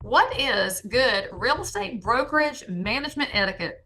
What is good real estate brokerage management etiquette?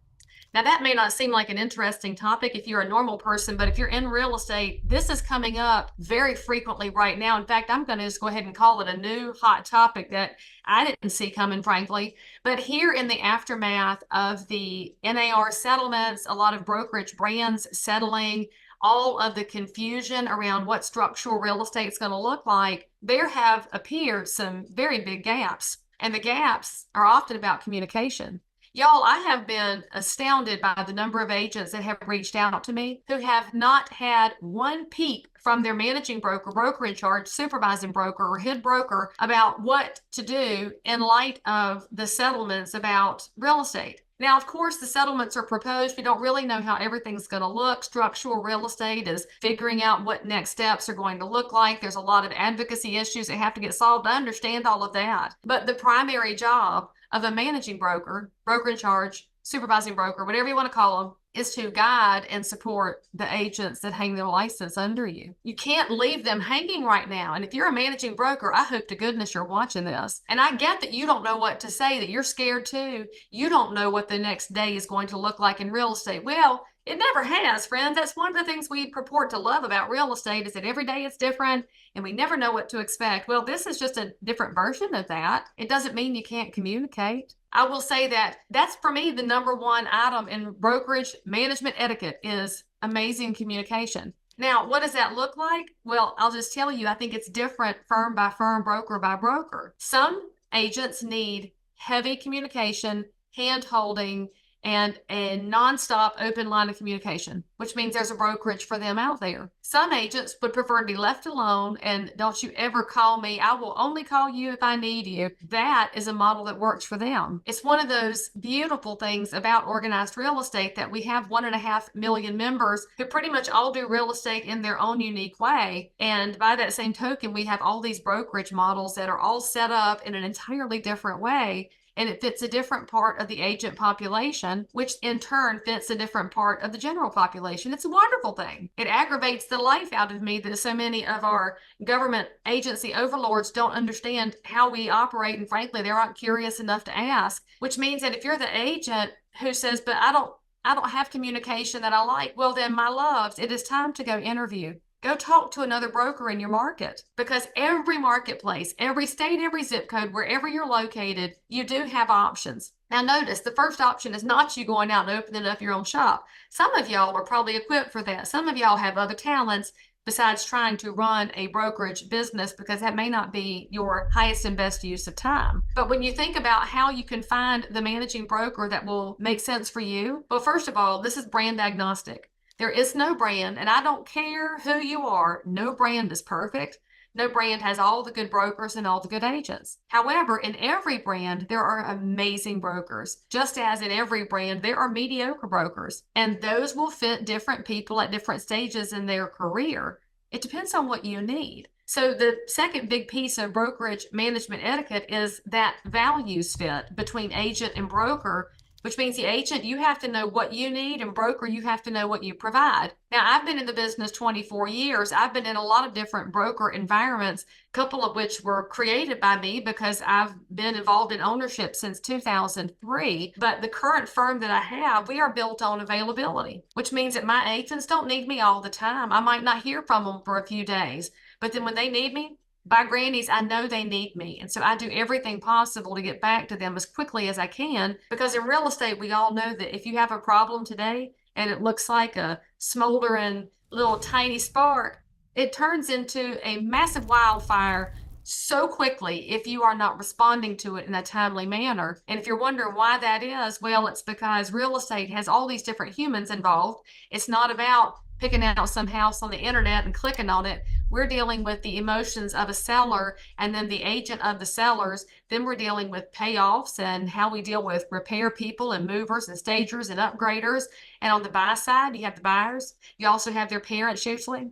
Now, that may not seem like an interesting topic if you're a normal person, but if you're in real estate, this is coming up very frequently right now. In fact, I'm going to just go ahead and call it a new hot topic that I didn't see coming, frankly. But here in the aftermath of the NAR settlements, a lot of brokerage brands settling, all of the confusion around what structural real estate is going to look like, there have appeared some very big gaps. And the gaps are often about communication. Y'all, I have been astounded by the number of agents that have reached out to me who have not had one peep from their managing broker, broker in charge, supervising broker, or head broker about what to do in light of the settlements about real estate. Now, of course, the settlements are proposed. We don't really know how everything's going to look. Structural real estate is figuring out what next steps are going to look like. There's a lot of advocacy issues that have to get solved. I understand all of that. But the primary job of a managing broker, broker in charge, supervising broker, whatever you want to call them, is to guide and support the agents that hang their license under you. You can't leave them hanging right now. And if you're a managing broker, I hope to goodness you're watching this. And I get that you don't know what to say, that you're scared too. You don't know what the next day is going to look like in real estate. Well, it never has, friends. That's one of the things we purport to love about real estate is that every day it's different and we never know what to expect. Well, this is just a different version of that. It doesn't mean you can't communicate. I will say that that's for me the number one item in brokerage management etiquette is amazing communication. Now, what does that look like? Well, I'll just tell you, I think it's different firm by firm, broker by broker. Some agents need heavy communication, hand holding, and a nonstop open line of communication, which means there's a brokerage for them out there. Some agents would prefer to be left alone and don't you ever call me. I will only call you if I need you. That is a model that works for them. It's one of those beautiful things about organized real estate that we have 1.5 million members who pretty much all do real estate in their own unique way. And by that same token, we have all these brokerage models that are all set up in an entirely different way. And it fits a different part of the agent population, which in turn fits a different part of the general population. It's a wonderful thing. It aggravates the life out of me that so many of our government agency overlords don't understand how we operate. And frankly, they aren't curious enough to ask, which means that if you're the agent who says, but I don't have communication that I like, well then, my loves, it is time to go interview. Go talk to another broker in your market because every marketplace, every state, every zip code, wherever you're located, you do have options. Now notice the first option is not you going out and opening up your own shop. Some of y'all are probably equipped for that. Some of y'all have other talents besides trying to run a brokerage business because that may not be your highest and best use of time. But when you think about how you can find the managing broker that will make sense for you, well, first of all, this is brand agnostic. There is no brand, and I don't care who you are, no brand is perfect. No brand has all the good brokers and all the good agents. However, in every brand, there are amazing brokers. Just as in every brand, there are mediocre brokers, and those will fit different people at different stages in their career. It depends on what you need. So the second big piece of brokerage management etiquette is that values fit between agent and broker, which means the agent, you have to know what you need, and broker, you have to know what you provide. Now, I've been in the business 24 years. I've been in a lot of different broker environments, a couple of which were created by me because I've been involved in ownership since 2003. But the current firm that I have, we are built on availability, which means that my agents don't need me all the time. I might not hear from them for a few days, but then when they need me, by grannies, I know they need me. And so I do everything possible to get back to them as quickly as I can. Because in real estate, we all know that if you have a problem today and it looks like a smoldering little tiny spark, it turns into a massive wildfire so quickly if you are not responding to it in a timely manner. And if you're wondering why that is, well, it's because real estate has all these different humans involved. It's not about picking out some house on the internet and clicking on it. We're dealing with the emotions of a seller and then the agent of the sellers. Then we're dealing with payoffs and how we deal with repair people and movers and stagers and upgraders. And on the buy side, you have the buyers. You also have their parents usually.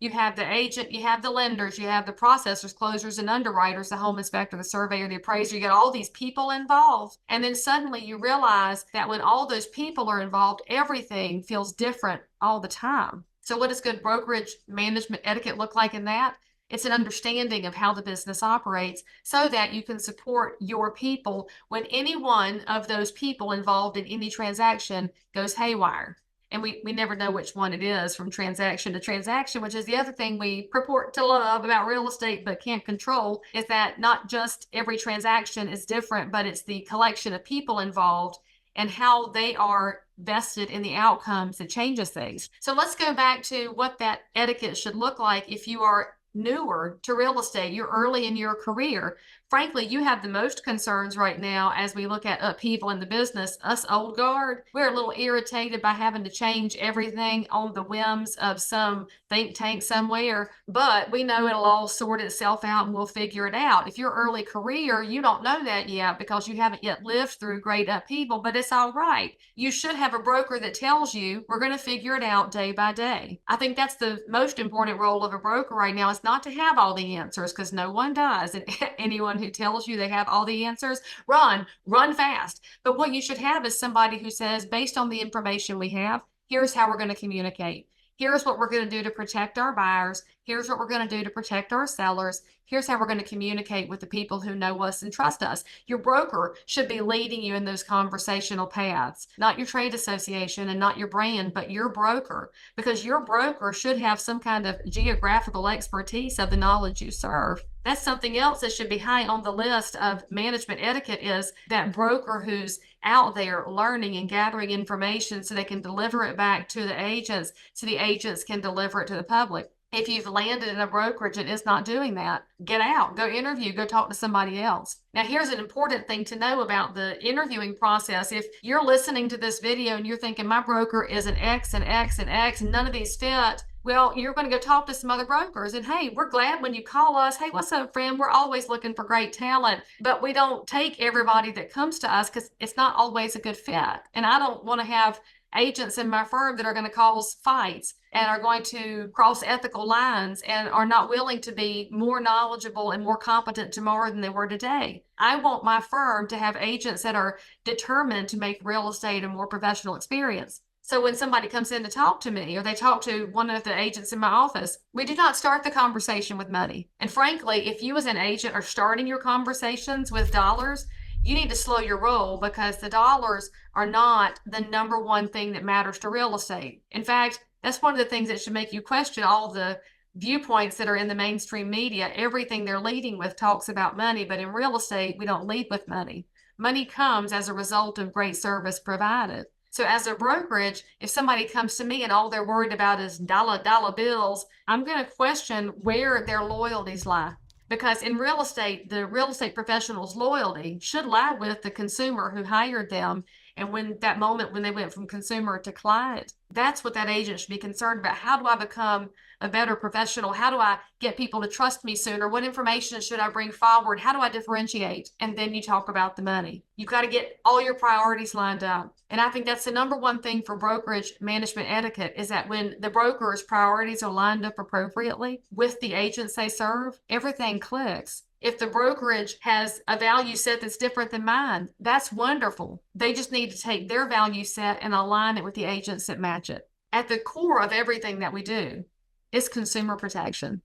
You have the agent, you have the lenders, you have the processors, closers, and underwriters, the home inspector, the surveyor, the appraiser. You got all these people involved. And then suddenly you realize that when all those people are involved, everything feels different all the time. So what does good brokerage management etiquette look like in that? It's an understanding of how the business operates so that you can support your people when any one of those people involved in any transaction goes haywire. And we never know which one it is from transaction to transaction, which is the other thing we purport to love about real estate but can't control, is that not just every transaction is different, but it's the collection of people involved and how they are vested in the outcomes that changes things. So let's go back to what that etiquette should look like if you are newer to real estate, you're early in your career. Frankly, you have the most concerns right now as we look at upheaval in the business. Us old guard, we're a little irritated by having to change everything on the whims of some think tank somewhere, but we know it'll all sort itself out and we'll figure it out. If you're early career, you don't know that yet because you haven't yet lived through great upheaval, but it's all right. You should have a broker that tells you we're going to figure it out day by day. I think that's the most important role of a broker right now, is not to have all the answers, because no one does. And anyone who tells you they have all the answers, run fast. But what you should have is somebody who says, based on the information we have, here's how we're going to communicate. Here's what we're going to do to protect our buyers. Here's what we're going to do to protect our sellers. Here's how we're going to communicate with the people who know us and trust us. Your broker should be leading you in those conversational paths, not your trade association and not your brand, but your broker, because your broker should have some kind of geographical expertise of the knowledge you serve. That's something else that should be high on the list of management etiquette, is that broker who's out there learning and gathering information so they can deliver it back to the agents, so the agents can deliver it to the public. If you've landed in a brokerage and is not doing that, get out, go interview, go talk to somebody else. Now, here's an important thing to know about the interviewing process. If you're listening to this video and you're thinking my broker is an X and X and X and none of these fit, well, you're going to go talk to some other brokers. And hey, we're glad when you call us. Hey, what's up, friend? We're always looking for great talent, but we don't take everybody that comes to us because it's not always a good fit. And I don't want to have agents in my firm that are going to cause fights and are going to cross ethical lines and are not willing to be more knowledgeable and more competent tomorrow than they were today. I want my firm to have agents that are determined to make real estate a more professional experience. So when somebody comes in to talk to me, or they talk to one of the agents in my office, we do not start the conversation with money. And frankly, if you as an agent are starting your conversations with dollars, you need to slow your roll, because the dollars are not the number one thing that matters to real estate. In fact, that's one of the things that should make you question all the viewpoints that are in the mainstream media. Everything they're leading with talks about money, but in real estate, we don't lead with money. Money comes as a result of great service provided. So as a brokerage, if somebody comes to me and all they're worried about is dollar bills, I'm going to question where their loyalties lie. Because in real estate, the real estate professional's loyalty should lie with the consumer who hired them. And when that moment when they went from consumer to client, that's what that agent should be concerned about. How do I become a better professional? How do I get people to trust me sooner? What information should I bring forward? How do I differentiate? And then you talk about the money. You've got to get all your priorities lined up. And I think that's the number one thing for brokerage management etiquette, is that when the broker's priorities are lined up appropriately with the agents they serve, everything clicks. If the brokerage has a value set that's different than mine, that's wonderful. They just need to take their value set and align it with the agents that match it. At the core of everything that we do is consumer protection.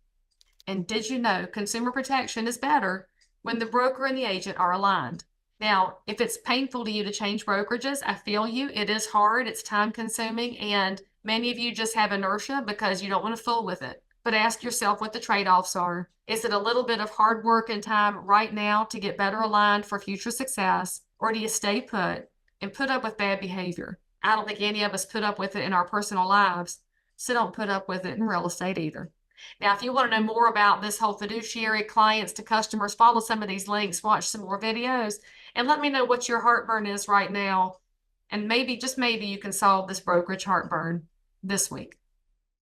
And did you know consumer protection is better when the broker and the agent are aligned? Now, if it's painful to you to change brokerages, I feel you. It is hard, it's time consuming, and many of you just have inertia because you don't want to fool with it. But ask yourself what the trade-offs are. Is it a little bit of hard work and time right now to get better aligned for future success? Or do you stay put and put up with bad behavior? I don't think any of us put up with it in our personal lives, so don't put up with it in real estate either. Now, if you want to know more about this whole fiduciary clients to customers, follow some of these links, watch some more videos, and let me know what your heartburn is right now. And maybe, just maybe, you can solve this brokerage heartburn this week.